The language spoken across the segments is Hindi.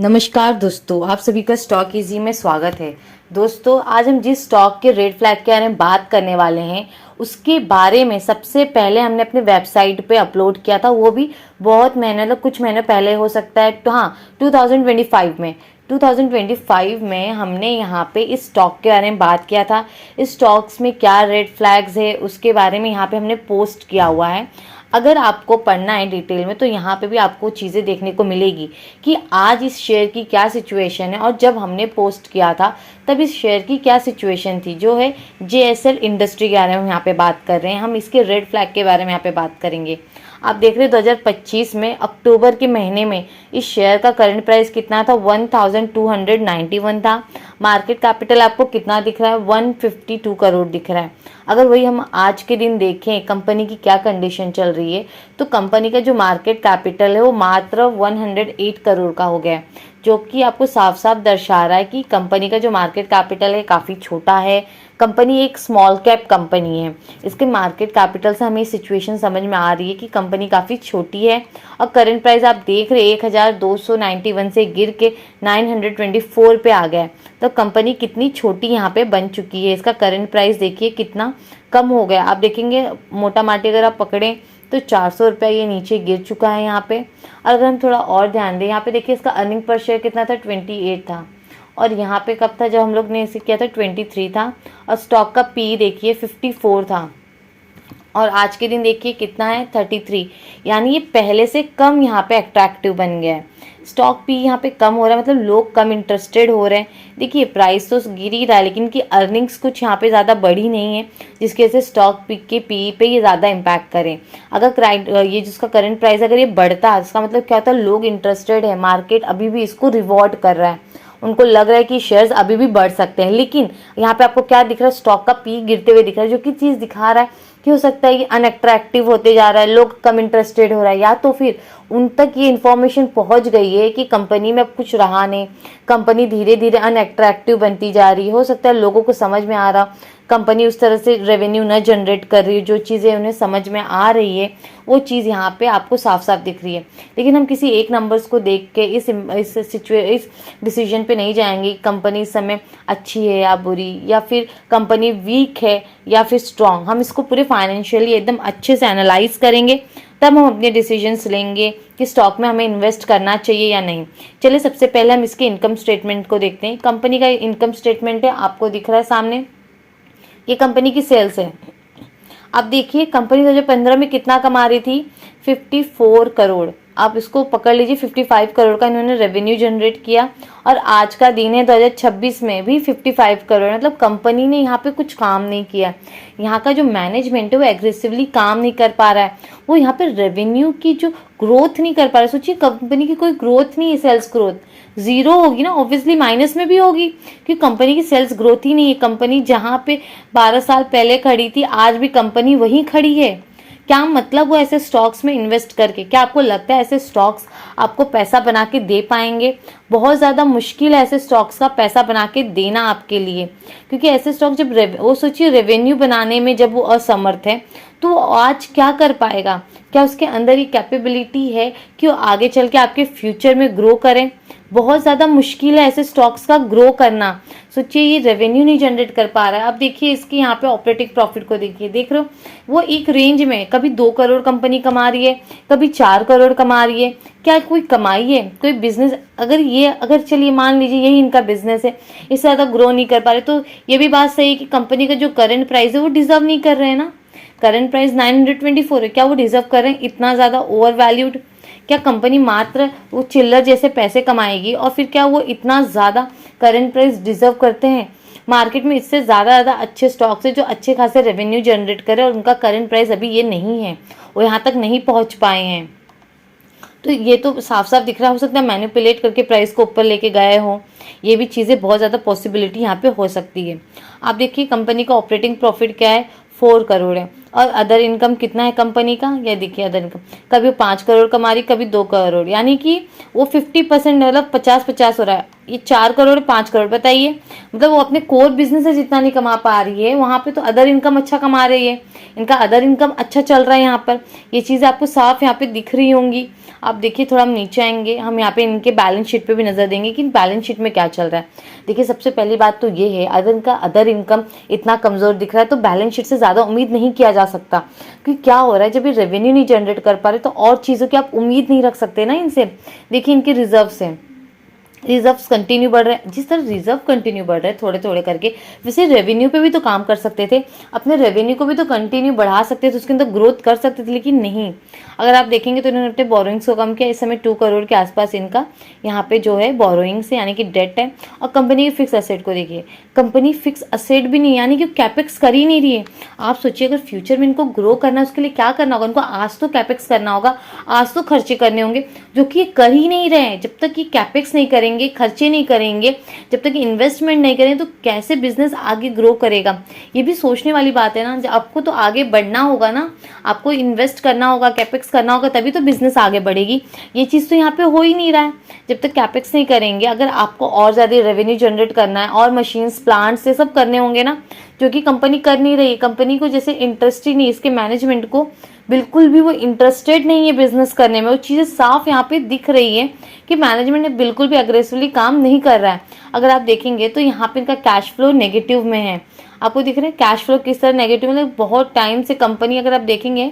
नमस्कार दोस्तों, आप सभी का स्टॉक इजी में स्वागत है। दोस्तों, आज हम जिस स्टॉक के रेड फ्लैग के बारे में बात करने वाले हैं उसके बारे में सबसे पहले हमने अपने वेबसाइट पे अपलोड किया था, वो भी बहुत महीने मतलब कुछ महीने पहले हो सकता है। तो हाँ, 2025 में हमने यहाँ पे इस स्टॉक के बारे में बात किया था। इस स्टॉक्स में क्या रेड फ्लैग्स है उसके बारे में यहाँ पे हमने पोस्ट किया हुआ है। अगर आपको पढ़ना है डिटेल में तो यहाँ पे भी आपको चीज़ें देखने को मिलेगी कि आज इस शेयर की क्या सिचुएशन है और जब हमने पोस्ट किया था तब इस शेयर की क्या सिचुएशन थी। जो है JSL इंडस्ट्री के बारे में यहाँ पे बात कर रहे हैं, हम इसके रेड फ्लैग के बारे में यहाँ पे बात करेंगे। आप देख रहे हैं 2025 में अक्टूबर के महीने में इस शेयर का करंट प्राइस कितना था, 1291 था। मार्केट कैपिटल आपको कितना दिख रहा है, 152 करोड़ दिख रहा है। अगर वही हम आज के दिन देखें कंपनी की क्या कंडीशन चल रही है तो कंपनी का जो मार्केट कैपिटल है वो मात्र 108 करोड़ का हो गया है, जो कि आपको साफ साफ दर्शा रहा है कि कंपनी का जो मार्केट कैपिटल है काफ़ी छोटा है। कंपनी एक स्मॉल कैप कंपनी है, इसके मार्केट कैपिटल से हमें सिचुएशन समझ में आ रही है कि कंपनी काफ़ी छोटी है। और करंट प्राइस आप देख रहे 1291 से गिर के 924 पे आ गया है। तो कंपनी कितनी छोटी यहाँ पे बन चुकी है। इसका करंट प्राइस देखिए कितना कम हो गया। आप देखेंगे मोटा माटी अगर आप पकड़ें तो 400 रुपये ये नीचे गिर चुका है यहाँ पे। और अगर हम थोड़ा और ध्यान दें यहाँ पे देखिए इसका अर्निंग पर शेयर कितना था, 28 था। और यहाँ पे कब था जब हम लोग ने इसे किया था, 23 था। और स्टॉक का पी देखिए 54 था और आज के दिन देखिए कितना है, 33। यानी ये पहले से कम यहाँ पे अट्रैक्टिव बन गया है। स्टॉक पी यहाँ पे कम हो रहा है, मतलब लोग कम इंटरेस्टेड हो रहे हैं। देखिए प्राइस तो गिर ही रहा है लेकिन की अर्निंग्स कुछ यहाँ पे ज़्यादा बढ़ी नहीं है जिसकी वजह से स्टॉक पी के पी पे ये ज़्यादा इम्पैक्ट करें। अगर ये जिसका करंट प्राइस अगर ये बढ़ता है इसका मतलब क्या होता है, लोग इंटरेस्टेड है, मार्केट अभी भी इसको रिवॉर्ड कर रहा है, उनको लग रहा है कि शेयर्स अभी भी बढ़ सकते हैं। लेकिन यहाँ पे आपको क्या दिख रहा है, स्टॉक का पी गिरते हुए दिख रहा है, जो कि चीज़ दिखा रहा है कि हो सकता है ये अनअट्रैक्टिव होते जा रहा है, लोग कम इंटरेस्टेड हो रहा है, या तो फिर उन तक ये इन्फॉर्मेशन पहुंच गई है कि कंपनी में अब कुछ रहा नहीं, कंपनी धीरे धीरे अनअट्रैक्टिव बनती जा रही है। हो सकता है लोगों को समझ में आ रहा कंपनी उस तरह से रेवेन्यू न जनरेट कर रही है, जो चीज़ें उन्हें समझ में आ रही है वो चीज़ यहाँ पे आपको साफ साफ दिख रही है। लेकिन हम किसी एक नंबर्स को देख के इस डिसीजन पे नहीं जाएंगे कंपनी इस समय अच्छी है या बुरी, या फिर कंपनी वीक है या फिर स्ट्रॉन्ग। हम इसको पूरे फाइनेंशियली एकदम अच्छे से एनालाइज करेंगे, तब हम अपने डिसीजंस लेंगे कि स्टॉक में हमें इन्वेस्ट करना चाहिए या नहीं। चलिए सबसे पहले हम इसके इनकम स्टेटमेंट को देखते हैं। कंपनी का इनकम स्टेटमेंट है, आपको दिख रहा है सामने, ये कंपनी की सेल्स है। अब देखिए कंपनी 2015 में कितना कमा रही थी, 54 करोड़। आप इसको पकड़ लीजिए, 55 करोड़ का इन्होंने रेवेन्यू जनरेट किया। और आज का दिन है 2026 में भी 55 करोड़। मतलब कंपनी ने यहाँ पे कुछ काम नहीं किया। यहाँ का जो मैनेजमेंट है वो एग्रेसिवली काम नहीं कर पा रहा है, वो यहाँ पे रेवेन्यू की जो ग्रोथ नहीं कर पा रहा है। सोचिए कंपनी की कोई ग्रोथ नहीं है, सेल्स ग्रोथ जीरो होगी ना, ऑब्वियसली माइनस में भी होगी क्योंकि कंपनी की सेल्स ग्रोथ ही नहीं है। कंपनी जहाँ पे 12 साल पहले खड़ी थी आज भी कंपनी वहीं खड़ी है। क्या मतलब वो ऐसे स्टॉक्स में इन्वेस्ट करके, क्या आपको लगता है ऐसे स्टॉक्स आपको पैसा बना के दे पाएंगे? बहुत ज़्यादा मुश्किल है ऐसे स्टॉक्स का पैसा बना के देना आपके लिए, क्योंकि ऐसे स्टॉक जब वो सोचिए रेवेन्यू बनाने में जब वो असमर्थ है तो आज क्या कर पाएगा? क्या उसके अंदर ये कैपेबिलिटी है कि वो आगे चल के आपके फ्यूचर में ग्रो करें? बहुत ज़्यादा मुश्किल है ऐसे स्टॉक्स का ग्रो करना। सोचिए ये रेवेन्यू नहीं जनरेट कर पा रहा है। अब देखिए इसकी यहाँ पे ऑपरेटिंग प्रॉफिट को देखिए, देख रहे हो वो एक रेंज में कभी 2 करोड़ कंपनी कमा रही है, कभी 4 करोड़ कमा रही है। क्या कोई कमाई है, कोई बिजनेस? अगर चलिए मान लीजिए यही इनका बिजनेस है, इससे ज़्यादा ग्रो नहीं कर पा रहे, तो ये भी बात सही है कि कंपनी का जो करंट प्राइस है वो डिजर्व नहीं कर रहे हैं ना। करंट प्राइस 924 है, क्या वो डिजर्व कर रहे हैं इतना ज़्यादा ओवर वैल्यूड? क्या कंपनी मात्र वो चिल्लर जैसे पैसे कमाएगी और फिर क्या वो इतना ज़्यादा करंट प्राइस डिजर्व करते हैं? मार्केट में इससे ज़्यादा अच्छे स्टॉक्स है जो अच्छे खासे रेवेन्यू जनरेट करें और उनका करंट प्राइस अभी ये नहीं है, वो यहाँ तक नहीं पहुँच पाए हैं। तो ये तो साफ साफ दिख रहा हो सकता है मैनिपुलेट करके प्राइस को ऊपर लेके गए हो, ये भी चीज़ें बहुत ज़्यादा पॉसिबिलिटी यहाँ पे हो सकती है। आप देखिए कंपनी का ऑपरेटिंग प्रॉफिट क्या है, 4 करोड़ है। और अदर इनकम कितना है कंपनी का, ये देखिए अदर इनकम कभी 5 करोड़ कमा रही, कभी 2 करोड़, यानी कि वो 50% मतलब 50-50 हो रहा है। ये 4 करोड़ 5 करोड़, बताइए मतलब वो अपने कोर बिजनेस से जितना नहीं कमा पा रही है, वहाँ पे तो अदर इनकम अच्छा कमा रही है, इनका अदर इनकम अच्छा चल रहा है यहाँ पर। ये चीज़ें आपको साफ यहाँ पे दिख रही होंगी। आप देखिए थोड़ा हम नीचे आएंगे, हम यहाँ पे इनके बैलेंस शीट पे भी नजर देंगे कि बैलेंस शीट में क्या चल रहा है। देखिए सबसे पहली बात तो ये है, अगर इनका अदर इनकम इतना कमजोर दिख रहा है तो बैलेंस शीट से ज्यादा उम्मीद नहीं किया जा सकता, क्योंकि क्या हो रहा है जब ये रेवेन्यू नहीं जनरेट कर पा रहे तो और चीजों की आप उम्मीद नहीं रख सकते ना इनसे। देखिए इनके रिजर्व्स हैं, रिजर्व्स कंटिन्यू बढ़ रहे हैं। जिस तरह रिजर्व कंटिन्यू बढ़ रहे हैं थोड़े थोड़े करके, वैसे रेवेन्यू पे भी तो काम कर सकते थे, अपने रेवेन्यू को भी तो कंटिन्यू बढ़ा सकते थे, उसके अंदर ग्रोथ कर सकते थे, लेकिन नहीं। अगर आप देखेंगे तो इन्होंने अपने बोरोइंग्स को कम किया, इस समय 2 करोड़ के आसपास इनका यहाँ पे जो है बोरोइंग्स यानी कि डेट है। और कंपनी की फिक्स असेट को देखिए, कंपनी फिक्स असेट भी नहीं, यानी कि कैपेक्स कर ही नहीं रही है। आप सोचिए अगर फ्यूचर में इनको ग्रो करना है उसके लिए क्या करना होगा, उनको आज तो कैपेक्स करना होगा, आज तो खर्चे करने होंगे, जो कि ये कर ही नहीं रहे हैं। जब तक ये कैपेक्स नहीं करेंगे, खर्चे नहीं करेंगे, जब तक इन्वेस्टमेंट नहीं करेंगे, तो कैसे बिजनेस आगे ग्रो करेगा। ये भी सोचने वाली बात है ना। जब आपको तो आगे बढ़ना होगा ना, आपको इन्वेस्ट करना होगा, कैपेक्स करना होगा, तभी तो बिजनेस आगे बढ़ेगी। ये चीज़ तो यहाँ पे हो ही नहीं रहा है। जब तक कैपेक्स नहीं करेंगे, अगर आपको और ज़्यादा रेवेन्यू जनरेट करना है और मशीन्स प्लांट्स ये सब करने होंगे ना, जो कि कंपनी कर नहीं रही है। कंपनी को जैसे इंटरेस्ट ही नहीं, इसके मैनेजमेंट को बिल्कुल भी वो इंटरेस्टेड नहीं है बिजनेस करने में। वो चीज़ें साफ यहाँ पे दिख रही है कि मैनेजमेंट ने बिल्कुल भी अग्रेसिवली काम नहीं कर रहा है। अगर आप देखेंगे तो यहाँ पे इनका कैश फ्लो नेगेटिव में है। आपको दिख रहा है कैश फ्लो किस तरह नेगेटिव, मतलब बहुत टाइम से कंपनी, अगर आप देखेंगे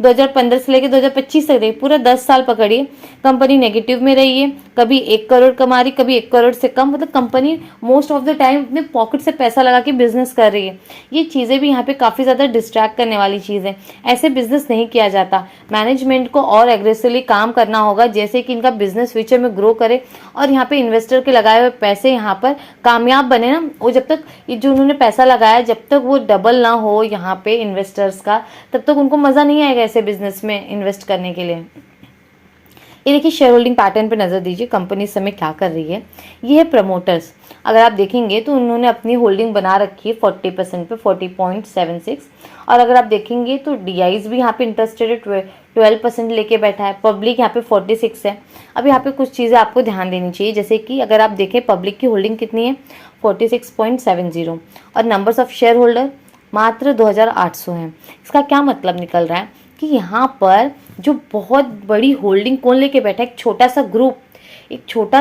2015 से लेकर 2025 तक देखिए, पूरा 10 साल पकड़िए, कंपनी नेगेटिव में रही है। कभी 1 करोड़ कमा रही, कभी 1 करोड़ से कम, मतलब company most of the time अपने पॉकेट से पैसा लगा के बिजनेस कर रही है। ये चीज़ें भी यहाँ पे काफ़ी ज़्यादा डिस्ट्रैक्ट करने वाली चीज़ है। ऐसे बिजनेस नहीं किया जाता। मैनेजमेंट को और एग्रेसिवली काम करना होगा, जैसे कि इनका बिजनेस फ्यूचर में ग्रो करे और यहाँ पे इन्वेस्टर के लगाए हुए पैसे यहाँ पर कामयाब बने ना। वो जब तक ये जो उन्होंने पैसा लगाया, जब तक वो डबल ना हो यहाँ पे इन्वेस्टर्स का, तब तक उनको मज़ा नहीं आएगा ऐसे बिजनेस में इन्वेस्ट करने के लिए। ये देखिए शेयर होल्डिंग पैटर्न पे नजर दीजिए, कंपनी इस समय क्या कर रही है। ये है प्रमोटर्स। अगर आप देखेंगे तो उन्होंने अपनी होल्डिंग बना रखी है 40% पे, 40.76। और अगर आप देखेंगे तो डीआईज भी यहाँ पे इंटरेस्टेड है, 12% लेके बैठा है। पब्लिक यहाँ पे 46 है। अब यहाँ पे कुछ चीज़ें आपको ध्यान देनी चाहिए, जैसे कि अगर आप देखें पब्लिक की होल्डिंग कितनी है, 46.70, और नंबर्स ऑफ शेयर होल्डर मात्र 2800 हैं। इसका क्या मतलब निकल रहा है कि यहाँ पर जो बहुत बड़ी होल्डिंग कौन लेके बैठा है, एक छोटा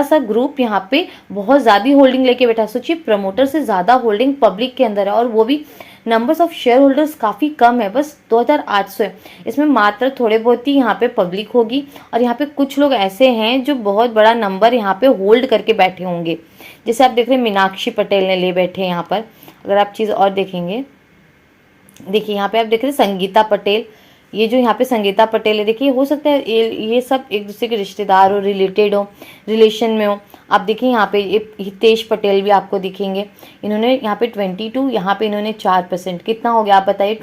सा ग्रुप यहाँ पे बहुत ज़्यादा होल्डिंग लेके बैठा है। सोचिए प्रमोटर से ज़्यादा होल्डिंग पब्लिक के अंदर है, और वो भी नंबर्स ऑफ शेयर होल्डर्स काफ़ी कम है, बस 2800 है। इसमें मात्र थोड़े बहुत ही यहाँ पे पब्लिक होगी, और यहाँ पे कुछ लोग ऐसे हैं जो बहुत बड़ा नंबर यहाँ पे होल्ड करके बैठे होंगे। जैसे आप देख रहे हैं मीनाक्षी पटेल ने ले बैठे हैं यहाँ पर। अगर आप चीज़ और देखेंगे, देखिए यहाँ पे आप देख रहे हैं संगीता पटेल, ये जो यहाँ पे संगीता पटेल है, देखिए हो सकता है ये सब एक दूसरे के रिश्तेदार हो, रिलेटेड हो, रिलेशन में हो। आप देखिए यहाँ पे ये हितेश पटेल भी आपको दिखेंगे। इन्होंने यहाँ पे 22, यहाँ पे इन्होंने 4%, कितना हो गया आप बताइए,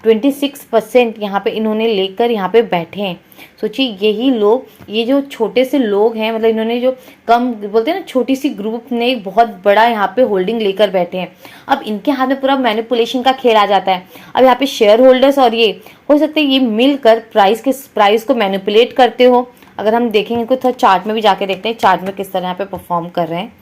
26% यहाँ पे इन्होंने लेकर यहाँ पे बैठे हैं। सोचिए यही लोग, ये जो छोटे से लोग हैं, मतलब इन्होंने जो कम बोलते हैं ना, छोटी सी ग्रुप ने बहुत बड़ा यहाँ पे होल्डिंग लेकर बैठे हैं। अब इनके हाथ में पूरा मैनिपुलेशन का खेल आ जाता है। अब यहाँ पे शेयर होल्डर्स और ये हो सकते हैं ये मिलकर प्राइस को मैनिपुलेट करते हो। अगर हम देखेंगे कुछ थोड़ा चार्ट में भी जाके देखते हैं, चार्ट में किस तरह यहाँ पे परफॉर्म कर रहे हैं।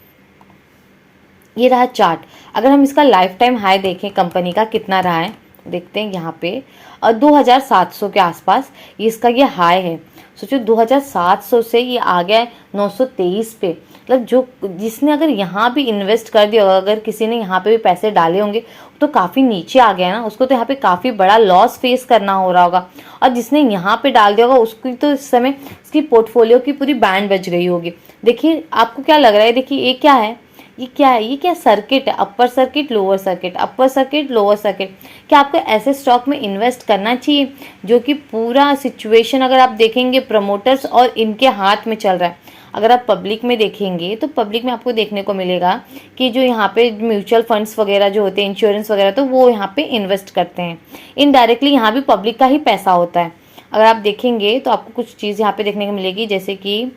ये रहा चार्ट। अगर हम इसका लाइफ टाइम हाई देखें कंपनी का कितना रहा है, देखते हैं यहाँ पे, और 2700 के आसपास ये इसका ये हाई है। सोचो 2700 से ये आ गया है 923 पे। मतलब जो जिसने अगर यहाँ भी इन्वेस्ट कर दिया होगा, अगर किसी ने यहाँ पे भी पैसे डाले होंगे, तो काफ़ी नीचे आ गया ना, उसको तो यहाँ पे काफ़ी बड़ा लॉस फेस करना हो रहा होगा। और जिसने यहाँ पे डाल दिया होगा उसकी तो इस समय उसकी पोर्टफोलियो की पूरी बैंड बज गई होगी। देखिए आपको क्या लग रहा है, देखिए ये क्या है, ये क्या है, ये क्या सर्किट है, upper circuit lower circuit, upper circuit lower circuit. क्या आपको ऐसे स्टॉक में इन्वेस्ट करना चाहिए जो कि पूरा सिचुएशन अगर आप देखेंगे प्रमोटर्स और इनके हाथ में चल रहा है। अगर आप पब्लिक में देखेंगे तो पब्लिक में आपको देखने को मिलेगा कि जो यहाँ पे म्यूचुअल फंड्स वगैरह जो होते हैं, इंश्योरेंस वगैरह, तो वो यहाँ पे इन्वेस्ट करते हैं। इनडायरेक्टली यहाँ भी पब्लिक का ही पैसा होता है। अगर आप देखेंगे तो आपको कुछ चीज़ यहाँ पे देखने को मिलेगी, जैसे कि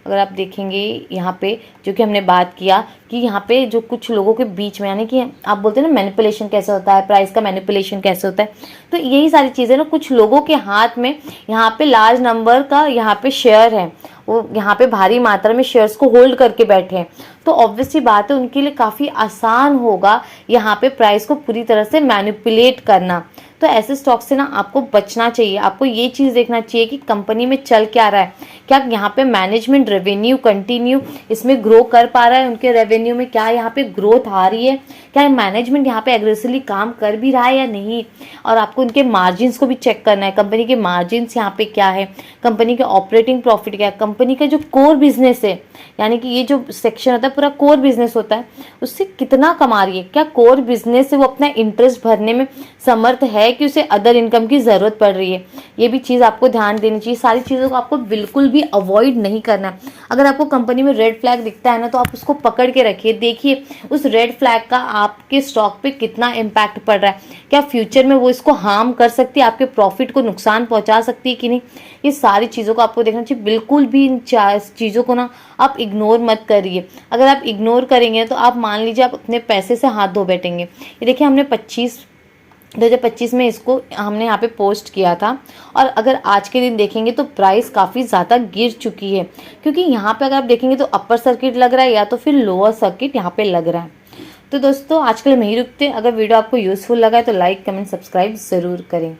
अगर आप देखेंगे यहाँ पे जो कि हमने बात किया कि यहाँ पे जो कुछ लोगों के बीच में, यानी कि आप बोलते हैं ना मैनिपुलेशन कैसे होता है, प्राइस का मैनिपुलेशन कैसे होता है, तो यही सारी चीज़ें ना कुछ लोगों के हाथ में यहाँ पे लार्ज नंबर का यहाँ पे शेयर है, वो यहाँ पे भारी मात्रा में शेयर्स को होल्ड करके बैठे हैं, तो ऑब्वियसली बात है उनके लिए काफ़ी आसान होगा यहाँ पे प्राइस को पूरी तरह से मैनिपुलेट करना। तो ऐसे स्टॉक से ना आपको बचना चाहिए। आपको ये चीज़ देखना चाहिए कि कंपनी में चल क्या रहा है, क्या यहाँ पे मैनेजमेंट रेवेन्यू कंटिन्यू इसमें ग्रो कर पा रहा है, उनके रेवेन्यू में क्या यहाँ पे ग्रोथ आ रही है, क्या मैनेजमेंट यहाँ पे एग्रेसिवली काम कर भी रहा है या नहीं। और आपको उनके मार्जिन्स को भी चेक करना है, कंपनी के मार्जिन्स यहाँ पे क्या है, कंपनी के ऑपरेटिंग प्रॉफिट क्या है, कंपनी का जो कोर बिजनेस है, यानी कि ये जो सेक्शन होता है पूरा कोर बिजनेस होता है, उससे कितना कमा रही है, क्या कोर बिजनेस से वो अपना इंटरेस्ट भरने में समर्थ है कि उसे अदर इनकम की ज़रूरत पड़ रही है। ये भी चीज़ आपको ध्यान देनी चाहिए। सारी चीज़ों को आपको बिल्कुल भी अवॉइड नहीं करना है। अगर आपको कंपनी में रेड फ्लैग दिखता है ना, तो आप उसको पकड़ के रखिए, देखिए उस रेड फ्लैग का आपके स्टॉक पे कितना इम्पैक्ट पड़ रहा है, क्या फ्यूचर में वो इसको हार्म कर सकती है, आपके प्रॉफिट को नुकसान पहुंचा सकती है कि नहीं। ये सारी चीज़ों को आपको देखना चाहिए। बिल्कुल भी इन चीज़ों को ना आप इग्नोर मत करिए। अगर आप इग्नोर करेंगे तो आप मान लीजिए आप अपने पैसे से हाथ धो बैठेंगे। ये देखिए हमने 2025 में इसको हमने यहाँ पे पोस्ट किया था, और अगर आज के दिन देखेंगे तो प्राइस काफ़ी ज़्यादा गिर चुकी है, क्योंकि यहाँ पे अगर आप देखेंगे तो अपर सर्किट लग रहा है या तो फिर लोअर सर्किट यहाँ पे लग रहा है। तो दोस्तों आज के लिए यहीं रुकते हैं। अगर वीडियो आपको यूज़फुल लगा है तो लाइक कमेंट सब्सक्राइब ज़रूर करें।